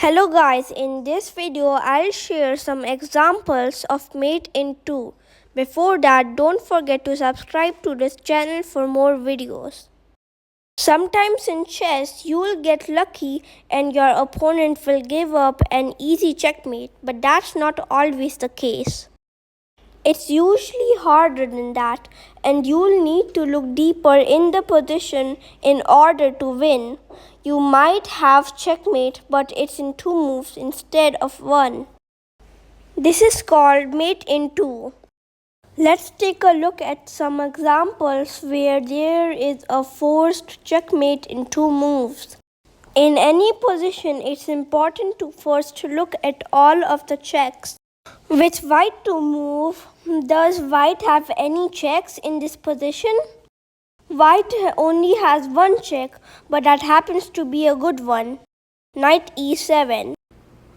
Hello guys, in this video I'll share some examples of mate in 2. Before that, don't forget to subscribe to this channel for more videos. Sometimes in chess you'll get lucky and your opponent will give up an easy checkmate, but that's not always the case. It's usually harder than that, and you'll need to look deeper in the position in order to win. You might have checkmate, but it's in 2 moves instead of 1. This is called mate in 2. Let's take a look at some examples where there is a forced checkmate in 2 moves. In any position, it's important to first look at all of the checks. With white to move, does white have any checks in this position? White only has one check, but that happens to be a good one. Knight e7.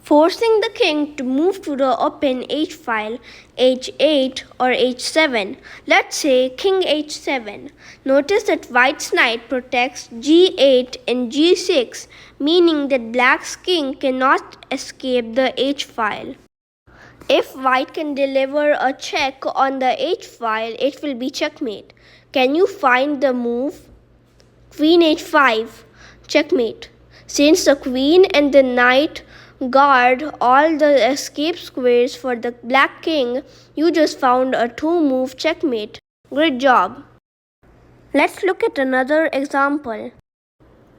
Forcing the king to move to the open h-file, h8 or h7. Let's say king h7. Notice that white's knight protects g8 and g6, meaning that black's king cannot escape the h-file. If white can deliver a check on the h-file, it will be checkmate. Can you find the move? Queen h5, checkmate. Since the queen and the knight guard all the escape squares for the black king, you just found a 2-move checkmate. Great job. Let's look at another example.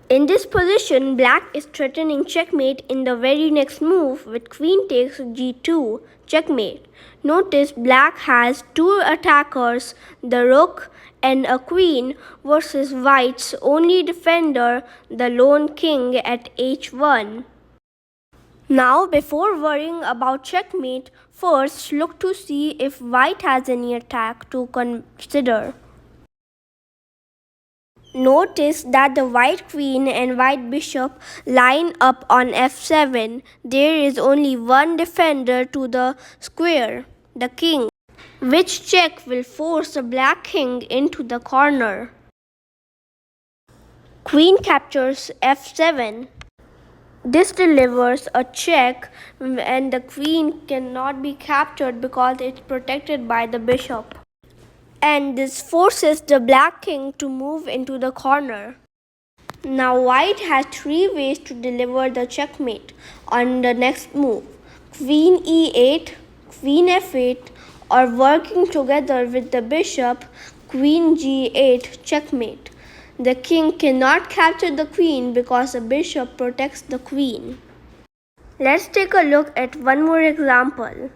In this position, black is threatening checkmate in the very next move with queen takes g2, checkmate. Notice black has 2 attackers, the rook and a queen, versus white's only defender, the lone king at h1. Now, before worrying about checkmate, first look to see if white has any attack to consider. Notice that the white queen and white bishop line up on f7. There is only one defender to the square, the king, which check will force the black king into the corner. Queen captures f7. This delivers a check and the queen cannot be captured because it's protected by the bishop. And this forces the black king to move into the corner. Now white has 3 ways to deliver the checkmate on the next move. Queen e8, queen f8, or working together with the bishop, queen g8, checkmate. The king cannot capture the queen because the bishop protects the queen. Let's take a look at one more example.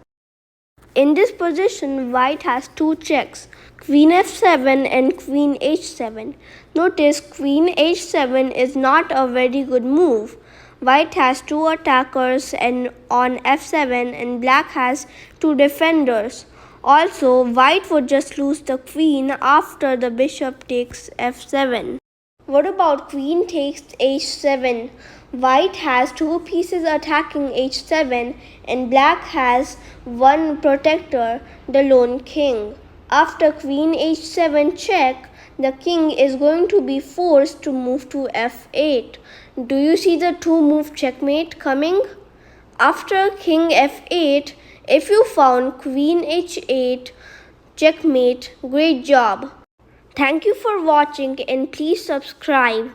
In this position, white has 2 checks, queen f7 and queen h7. Notice queen h7 is not a very good move. White has 2 attackers and on f7 and black has 2 defenders. Also, white would just lose the queen after the bishop takes f7. What about queen takes h7? White has 2 pieces attacking h7 and black has 1 protector, the lone king. After queen h7 check, the king is going to be forced to move to f8. Do you see the 2-move checkmate coming? After king f8, if you found queen h8, checkmate, great job. Thank you for watching and please subscribe.